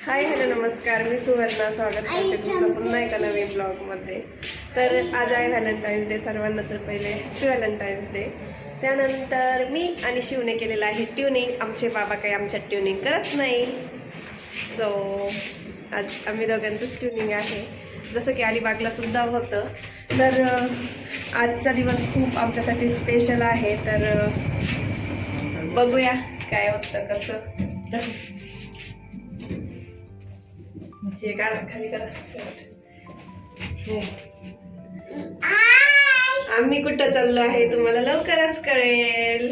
Hi hello नमस्कार, मी सुवर्णा. स्वागत करते तुमचं पुन्हा एका नवीन ब्लॉगमध्ये. तर आज आहे व्हॅलेंटाईन्स डे. सर्वांना तर पहिले हॅपी व्हॅलेंटाईन्स डे. त्यानंतर मी आणि शिवने केलेलं आहे ट्युनिंग. आमचे बाबा काही आमच्यात ट्युनिंग करत नाही, सो आज आम्ही दोघांचंच ट्युनिंग आहे, जसं की अलिबागला सुद्धा होतं. तर आजचा दिवस खूप आमच्यासाठी स्पेशल आहे. तर बघूया काय होतं कसं. हे करा, खाली करा. आम्ही कुठं चाललो आहे तुम्हाला लवकरच कळेल.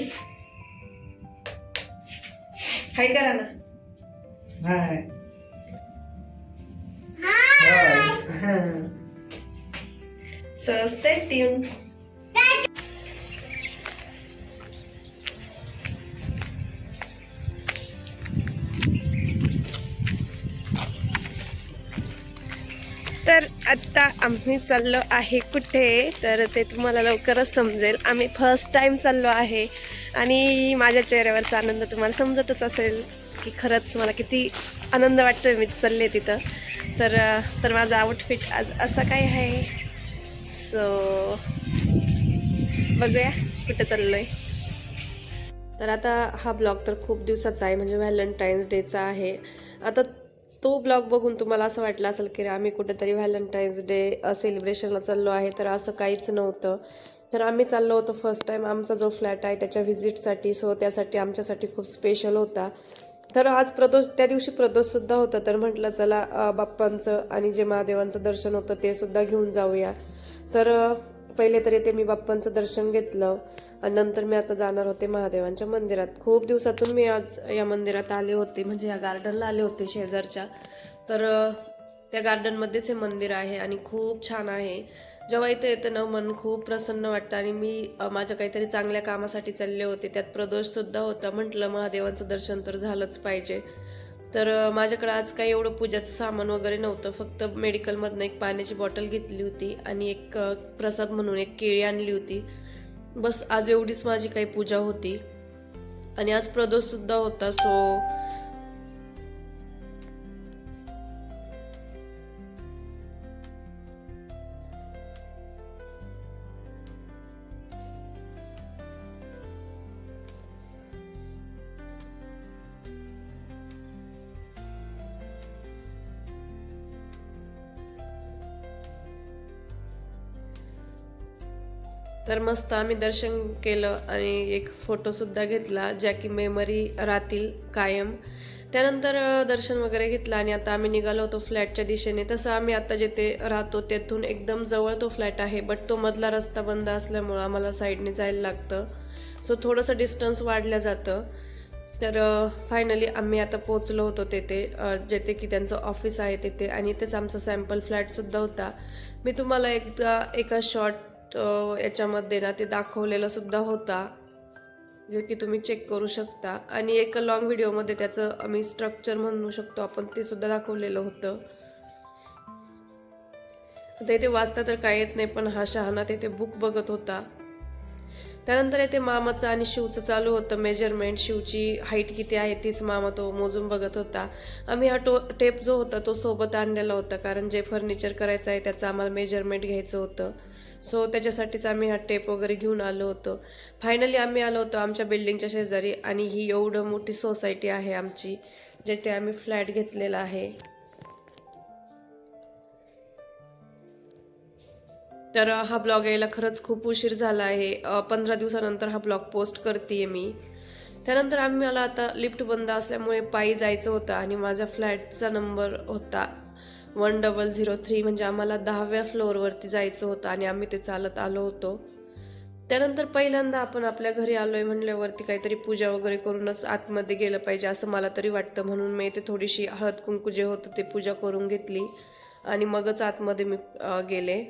हाय करा ना. हाय. So stay tune. तर आता आम्ही चाललो आहे कुठे, तर ते तुम्हाला लवकरच समजेल. आम्ही फर्स्ट टाइम चाललो आहे आणि माझ्या चेहऱ्यावरचा आनंद तुम्हाला समजतच असेल की खरंच मला किती आनंद वाटतोय मी चालले तिथं. तर माझा आउटफिट आज असा काय आहे. सो बघूया कुठे चाललोय. तर आता हा ब्लॉग तर खूप दिवसाचा आहे, म्हणजे व्हॅलेंटाईन्स डेचा आहे. आता तो ब्लॉग बघून तुम्हाला असं वाटलं असेल की आम्ही कुठेतरी व्हॅलेंटाईन्स डे सेलिब्रेशनला चाललो आहे, तर असं काहीच नव्हतं. तर आम्ही चाललो होतो फर्स्ट टाईम आमचा जो फ्लॅट आहे त्याच्या व्हिजिटसाठी. सो त्यासाठी आमच्यासाठी खूप स्पेशल होता. तर आज प्रदोष, त्या दिवशी प्रदोषसुद्धा होतं. तर म्हटलं चला बाप्पांचं आणि जे महादेवांचं दर्शन होतं ते सुद्धा घेऊन जाऊया. तर पहिले तर येते मी बाप्पांचं दर्शन घेतलं आणि नंतर मी आता जाणार होते महादेवांच्या मंदिरात. खूप दिवसातून मी आज या मंदिरात आले होते, म्हणजे या गार्डनला आले होते शेजारच्या. तर त्या गार्डनमध्येच हे मंदिर आहे आणि खूप छान आहे. जेव्हा इथे येतं ना मन खूप प्रसन्न वाटतं. आणि मी माझ्या काहीतरी चांगल्या कामासाठी चालले होते, त्यात प्रदोषसुद्धा होता. म्हटलं महादेवांचं दर्शन तर झालंच पाहिजे. तर माझ्याकडे आज काही एवढं पूजाचं सामान वगैरे नव्हतं. फक्त मेडिकलमधनं एक पाण्याची बॉटल घेतली होती आणि एक प्रसाद म्हणून एक केळी आणली होती. बस आज एवढीच माझी काही पूजा होती. आणि आज प्रदोषसुद्धा होता. सो तर मस्त आम्ही दर्शन केलं आणि एक फोटोसुद्धा घेतला, ज्या की मेमरी राहतील कायम. त्यानंतर दर्शन वगैरे घेतलं आणि आता आम्ही निघालो होतो फ्लॅटच्या दिशेने. तसं आम्ही आता जिथे राहतो तेथून एकदम जवळ तो फ्लॅट आहे, बट तो मधला रस्ता बंद असल्यामुळं आम्हाला साईडने जायला लागतं. सो थोडंसं डिस्टन्स वाढलं जातं. तर फायनली आम्ही आता पोचलो होतो तेथे, जेथे की त्यांचं ऑफिस आहे तेथे. आणि तेच आमचा सॅम्पल फ्लॅटसुद्धा होता. मी तुम्हाला एकदा एका शॉर्ट याच्यामध्ये ना ते दाखवलेलं सुद्धा होता, जे की तुम्ही चेक करू शकता. आणि एका लॉंग व्हिडिओमध्ये त्याचं आम्ही स्ट्रक्चर म्हणू शकतो आपण, ते सुद्धा दाखवलेलं होतं. आता इथे वाचता तर काय येत नाही, पण हा शहाणा तिथे बुक बघत होता. त्यानंतर इथे मामाचं आणि शिवचं चालू होतं मेजरमेंट. शिवची हाईट किती आहे तीच मामा तो मोजून बघत होता. आम्ही हा टेप जो होता तो सोबत आणलेला होता, कारण जे फर्निचर करायचं आहे त्याचं आम्हाला मेजरमेंट घ्यायचं होतं. सो त्याच्यासाठीच आम्ही हा टेप वगैरे घेऊन आलो होतो. फायनली आम्ही आलो होतो आमच्या बिल्डिंगच्या शेजारी. आणि ही एवढं मोठी सोसायटी आहे आमची, जिथे आम्ही फ्लॅट घेतलेला आहे. तर हा ब्लॉग यायला खरंच खूप उशीर झाला आहे. 15 दिवसानंतर हा ब्लॉग पोस्ट करते मी. त्यानंतर मला आता लिफ्ट बंद असल्यामुळे पायी जायचं होतं आणि माझ्या फ्लॅटचा नंबर होता 1003, म्हणजे आम्हाला 10व्या फ्लोअरवरती जायचं होतं आणि आम्ही ते चालत आलो होतो. त्यानंतर पहिल्यांदा आपण आपल्या घरी आलोय म्हणल्यावरती काहीतरी पूजा वगैरे करूनच आतमध्ये गेलं पाहिजे असं मला तरी वाटतं. म्हणून मी इथे थोडीशी हळद कुंकू जे होतं ते पूजा करून घेतली आणि मगच आतमध्ये मी गेले.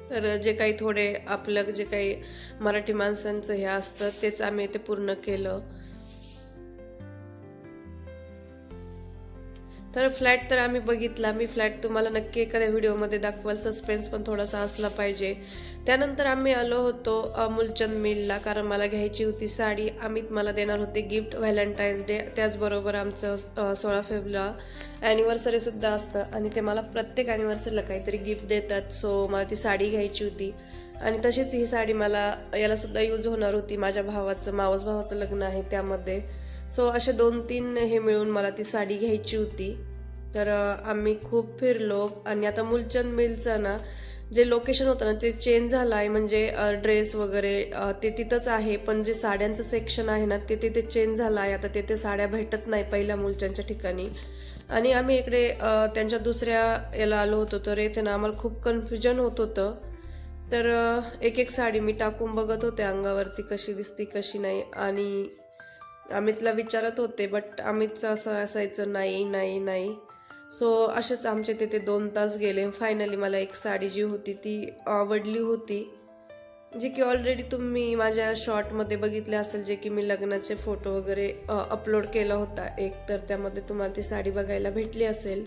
तर जे काही थोडे आपलं जे काही मराठी माणसांचं हे असतं तेच आम्ही ते पूर्ण केलं. तर फ्लॅट तर आम्ही बघितला. मी फ्लॅट तुम्हाला नक्की एखाद्या व्हिडिओमध्ये दाखवाल. सस्पेन्स पण थोडासा असला पाहिजे. त्यानंतर आम्ही आलो होतो मुलचंद मिलला, कारण मला घ्यायची होती साडी. अमित मला देणार होते गिफ्ट व्हॅलेंटाईन्स डे. त्याचबरोबर आमचं 16 फेब्रुवारीला ॲनिव्हर्सरीसुद्धा असतं आणि ते मला प्रत्येक ॲनिव्हर्सरीला काहीतरी गिफ्ट देतात. सो मला ती साडी घ्यायची होती आणि तशीच ही साडी मला यालासुद्धा यूज होणार होती. माझ्या भावाचं, मावस भावाचं लग्न आहे त्यामध्ये. सो असे 2-3 हे मिळून मला ती साडी घ्यायची होती. तर आम्ही खूप फिरलो आणि आता मुलचंद मिलचं ना जे लोकेशन होतं ना ते चेंज झालं आहे. म्हणजे ड्रेस वगैरे ते तिथंच आहे, पण जे साड्यांचं सेक्शन आहे ना ते तिथे चेंज झालं आहे. आता तिथे साड्या भेटत नाही पहिल्या मुलचंदच्या ठिकाणी. आणि आम्ही इकडे त्यांच्या दुसऱ्या याला आलो होतो, तर इथे ना आम्हाला खूप कन्फ्युजन होत होतं. तर एक एक साडी मी टाकून बघत होते अंगावरती, कशी दिसती कशी नाही. आणि अमितला विचारत होते, बट अमितचं असं असायचं नाही नाही नाही. सो असेच आमचे तिथे 2 तास गेले. फायनली मला एक साडी जी होती ती आवडली होती, जी की ऑलरेडी तुम्ही माझ्या शॉर्टमध्ये बघितले असेल, जे की मी लग्नाचे फोटो वगैरे अपलोड केला होता एक, तर त्यामध्ये तुम्हाला ती साडी बघायला भेटली असेल.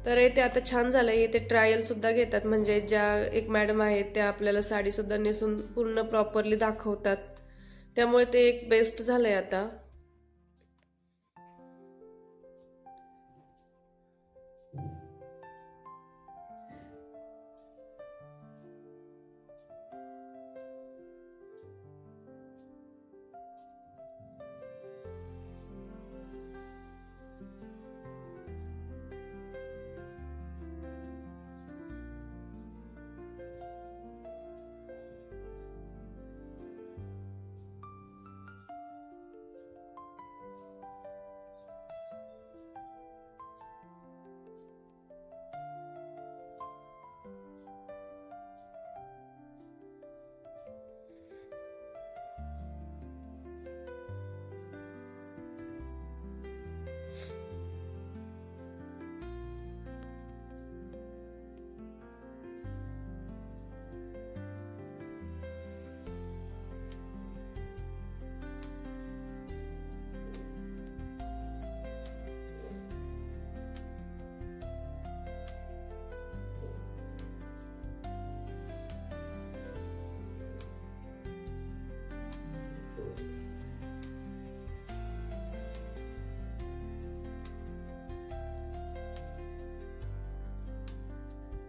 तर इथे आता छान झालं. इथे ट्रायल सुद्धा घेतात, म्हणजे ज्या एक मॅडम आहेत त्या आपल्याला साडी सुद्धा नेसून पूर्ण प्रॉपरली दाखवतात. त्यामुळे ते एक बेस्ट झालंय आता.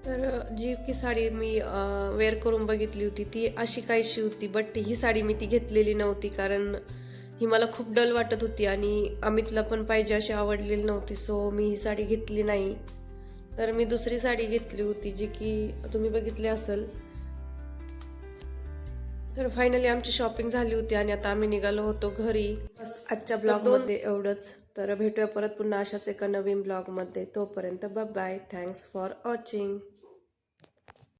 तर जी की साडी मी वेअर करून बघितली होती ती अशी काहीशी होती, बट ही साडी मी ती घेतलेली नव्हती, कारण ही मला खूप डल वाटत होती आणि अमितला पण पाहिजे अशी आवडलेली नव्हती. सो मी ही साडी घेतली नाही. तर मी दुसरी साडी घेतली होती, जी की तुम्ही बघितली असेल. तर फायनली आमची शॉपिंग झाली होती आणि आता आम्ही निघालो होतो घरी. बस आजच्या ब्लॉगमध्ये एवढंच. तर भेटूया परत पुन्हा अशाच एका नवीन ब्लॉगमध्ये. तोपर्यंत bye bye. Thanks for watching.